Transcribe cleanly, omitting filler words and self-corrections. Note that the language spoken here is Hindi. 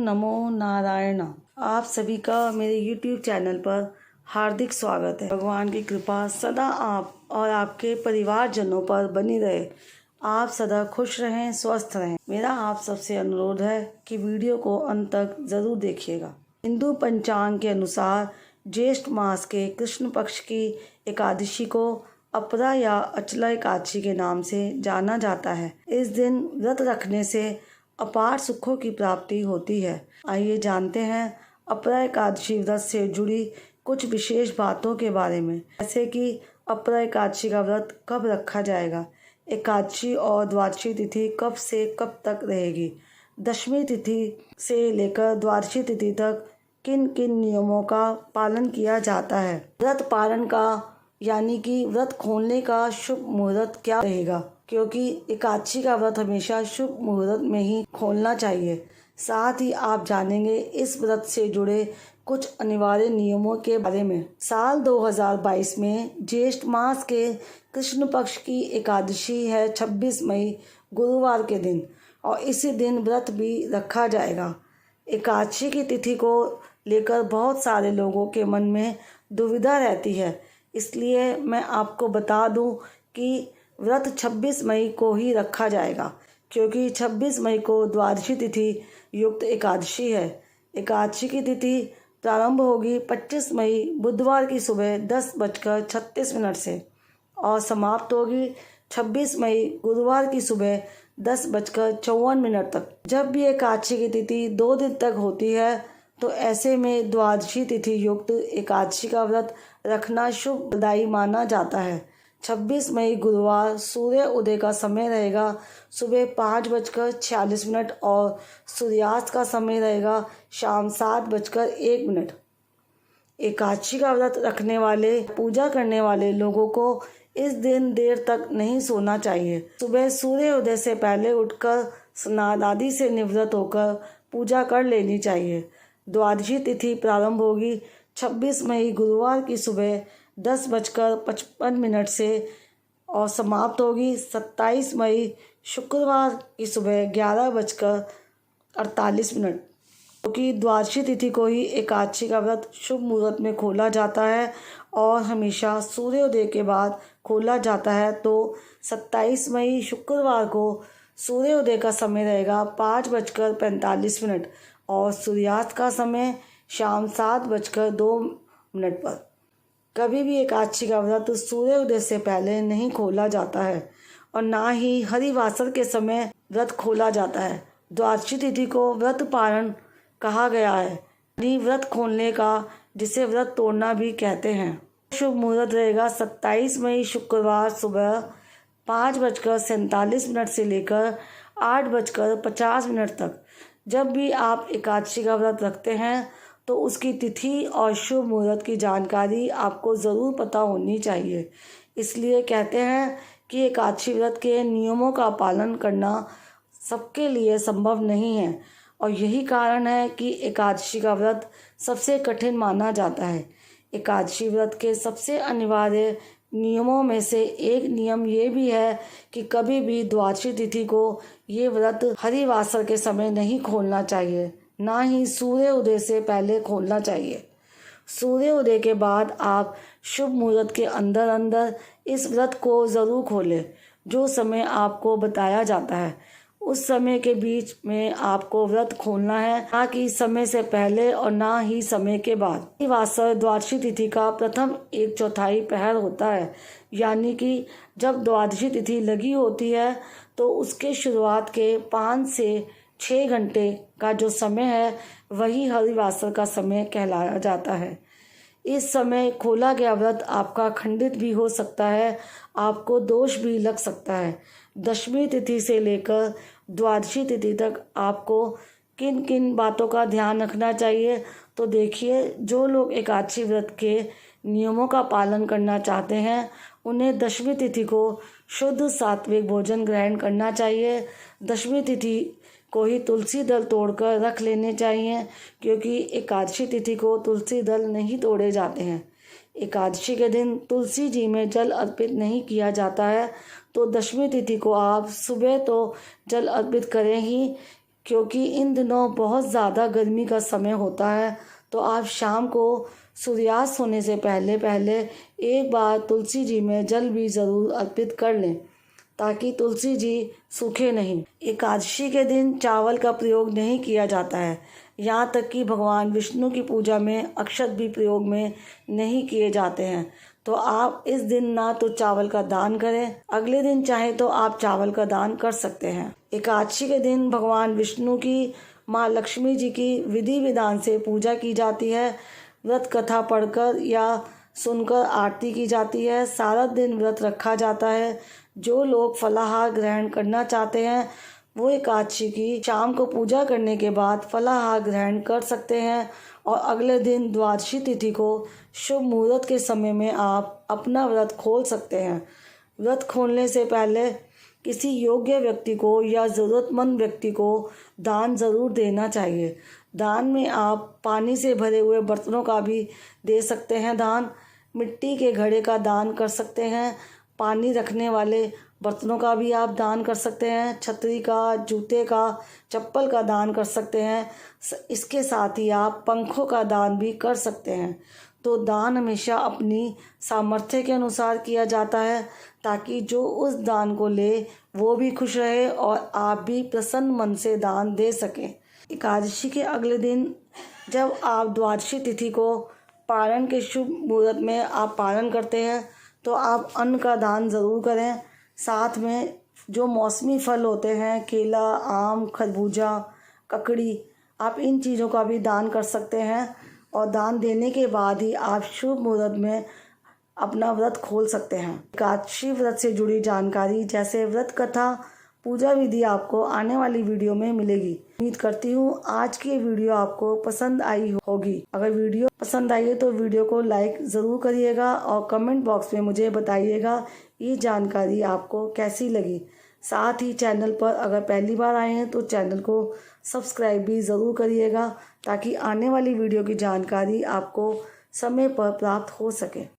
नमो नारायण। आप सभी का मेरे YouTube चैनल पर हार्दिक स्वागत है। भगवान की कृपा सदा आप और आपके परिवारजनों पर बनी रहे। आप सदा खुश रहें, स्वस्थ रहें। मेरा आप सबसे अनुरोध है कि वीडियो को अंत तक ज़रूर देखिएगा। हिंदू पंचांग के अनुसार ज्येष्ठ मास के कृष्ण पक्ष की एकादशी को अपरा या अचला एकादशी के नाम से जाना जाता है। इस दिन व्रत रखने से अपार सुखों की प्राप्ति होती है। आइए जानते हैं अपरा एकादशी व्रत से जुड़ी कुछ विशेष बातों के बारे में, जैसे कि अपरा एकादशी का व्रत कब रखा जाएगा, एकादशी और द्वादशी तिथि कब से कब तक रहेगी, दशमी तिथि से लेकर द्वादशी तिथि तक किन किन नियमों का पालन किया जाता है, व्रत पालन का यानी कि व्रत खोलने का शुभ मुहूर्त क्या रहेगा, क्योंकि एकादशी का व्रत हमेशा शुभ मुहूर्त में ही खोलना चाहिए। साथ ही आप जानेंगे इस व्रत से जुड़े कुछ अनिवार्य नियमों के बारे में। साल 2022 में ज्येष्ठ मास के कृष्ण पक्ष की एकादशी है 26 मई गुरुवार के दिन, और इसी दिन व्रत भी रखा जाएगा। एकादशी की तिथि को लेकर बहुत सारे लोगों के मन में दुविधा रहती है, इसलिए मैं आपको बता दूं कि व्रत 26 मई को ही रखा जाएगा, क्योंकि 26 मई को द्वादशी तिथि युक्त एकादशी है। एकादशी की तिथि प्रारंभ होगी 25 मई बुधवार की सुबह 10:36 से और समाप्त होगी 26 मई गुरुवार की सुबह 10:54 तक। जब भी एकादशी की तिथि 2 दिन तक होती है तो ऐसे में द्वादशी तिथि युक्त एकादशी का व्रत रखना शुभदायी माना जाता है। 26 मई गुरुवार सूर्य उदय का समय रहेगा सुबह 5:46 और सूर्यास्त का समय रहेगा शाम 7:01। एकादशी का व्रत रखने वाले, पूजा करने वाले लोगों को इस दिन देर तक नहीं सोना चाहिए। सुबह सूर्य उदय से पहले उठकर स्नान आदि से निवृत्त होकर पूजा कर लेनी चाहिए। द्वादशी तिथि प्रारंभ होगी 26 मई गुरुवार की सुबह 10:55 से और समाप्त होगी 27 मई शुक्रवार की सुबह 11:48, क्योंकि द्वादशी तिथि को ही एकादशी का व्रत शुभ मुहूर्त में खोला जाता है और हमेशा सूर्योदय के बाद खोला जाता है। तो 27 मई शुक्रवार को सूर्योदय का समय रहेगा 5:45 और सूर्यास्त का समय शाम 7:02 पर। कभी भी एकादशी का व्रत सूर्योदय से पहले नहीं खोला जाता है और ना ही हरिवासर के समय व्रत खोला जाता है। द्वादशी तिथि को व्रत पारण कहा गया है, यानी व्रत खोलने का, जिसे व्रत तोड़ना भी कहते हैं। शुभ मुहूर्त रहेगा 27 मई शुक्रवार सुबह 5:47 से लेकर 8:50 तक। जब भी आप एकादशी का व्रत रखते हैं तो उसकी तिथि और शुभ मुहूर्त की जानकारी आपको ज़रूर पता होनी चाहिए। इसलिए कहते हैं कि एकादशी व्रत के नियमों का पालन करना सबके लिए संभव नहीं है, और यही कारण है कि एकादशी का व्रत सबसे कठिन माना जाता है। एकादशी व्रत के सबसे अनिवार्य नियमों में से एक नियम ये भी है कि कभी भी द्वादशी तिथि को ये व्रत हरिवासर के समय नहीं खोलना चाहिए, ना ही सूर्य उदय से पहले खोलना चाहिए। सूर्य उदय के बाद आप शुभ मुहूर्त के अंदर अंदर इस व्रत को ज़रूर खोलें। जो समय आपको बताया जाता है उस समय के बीच में आपको व्रत खोलना है, ना कि समय से पहले और ना ही समय के बाद। हरिवासर द्वादशी तिथि का प्रथम 1/4 पहर होता है, यानी कि जब द्वादशी तिथि लगी होती है तो उसके शुरुआत के 5 से 6 घंटे का जो समय है वही हरिवासर का समय कहलाया जाता है। इस समय खोला गया व्रत आपका खंडित भी हो सकता है, आपको दोष भी लग सकता है। दशमी तिथि से लेकर द्वादशी तिथि तक आपको किन किन बातों का ध्यान रखना चाहिए, तो देखिए, जो लोग एकादशी व्रत के नियमों का पालन करना चाहते हैं उन्हें दशमी तिथि को शुद्ध सात्विक भोजन ग्रहण करना चाहिए। दशमी तिथि को ही तुलसी दल तोड़कर रख लेने चाहिए, क्योंकि एकादशी तिथि को तुलसी दल नहीं तोड़े जाते हैं। एकादशी के दिन तुलसी जी में जल अर्पित नहीं किया जाता है, तो दशमी तिथि को आप सुबह तो जल अर्पित करें ही, क्योंकि इन दिनों बहुत ज़्यादा गर्मी का समय होता है, तो आप शाम को सूर्यास्त होने से पहले पहले एक बार तुलसी जी में जल भी ज़रूर अर्पित कर लें, ताकि तुलसी जी सूखे नहीं। एकादशी के दिन चावल का प्रयोग नहीं किया जाता है, यहाँ तक कि भगवान विष्णु की पूजा में अक्षत भी प्रयोग में नहीं किए जाते हैं। तो आप इस दिन ना तो चावल का दान करें, अगले दिन चाहे तो आप चावल का दान कर सकते हैं। एकादशी के दिन भगवान विष्णु की माँ लक्ष्मी जी की विधि विधान से पूजा की जाती है। व्रत कथा पढ़कर या सुनकर आरती की जाती है। सारा दिन व्रत रखा जाता है। जो लोग फलाहार ग्रहण करना चाहते हैं वो एकादशी की शाम को पूजा करने के बाद फलाहार ग्रहण कर सकते हैं और अगले दिन द्वादशी तिथि को शुभ मुहूर्त के समय में आप अपना व्रत खोल सकते हैं। व्रत खोलने से पहले किसी योग्य व्यक्ति को या ज़रूरतमंद व्यक्ति को दान ज़रूर देना चाहिए। दान में आप पानी से भरे हुए बर्तनों का भी दे सकते हैं दान, मिट्टी के घड़े का दान कर सकते हैं, पानी रखने वाले बर्तनों का भी आप दान कर सकते हैं, छतरी का, जूते का, चप्पल का दान कर सकते हैं। इसके साथ ही आप पंखों का दान भी कर सकते हैं। तो दान हमेशा अपनी सामर्थ्य के अनुसार किया जाता है, ताकि जो उस दान को ले वो भी खुश रहे और आप भी प्रसन्न मन से दान दे सकें। एकादशी के अगले दिन जब आप द्वादशी तिथि को पारण के शुभ मुहूर्त में आप पारण करते हैं, तो आप अन्न का दान ज़रूर करें। साथ में जो मौसमी फल होते हैं, केला, आम, खरबूजा, ककड़ी, आप इन चीज़ों का भी दान कर सकते हैं और दान देने के बाद ही आप शुभ मुहूर्त में अपना व्रत खोल सकते हैं। एकादशी व्रत से जुड़ी जानकारी जैसे व्रत कथा, पूजा विधि आपको आने वाली वीडियो में मिलेगी। उम्मीद करती हूँ आज की वीडियो आपको पसंद आई होगी। अगर वीडियो पसंद आई है तो वीडियो को लाइक ज़रूर करिएगा और कमेंट बॉक्स में मुझे बताइएगा ये जानकारी आपको कैसी लगी। साथ ही चैनल पर अगर पहली बार आए हैं तो चैनल को सब्सक्राइब भी ज़रूर करिएगा, ताकि आने वाली वीडियो की जानकारी आपको समय पर प्राप्त हो सके।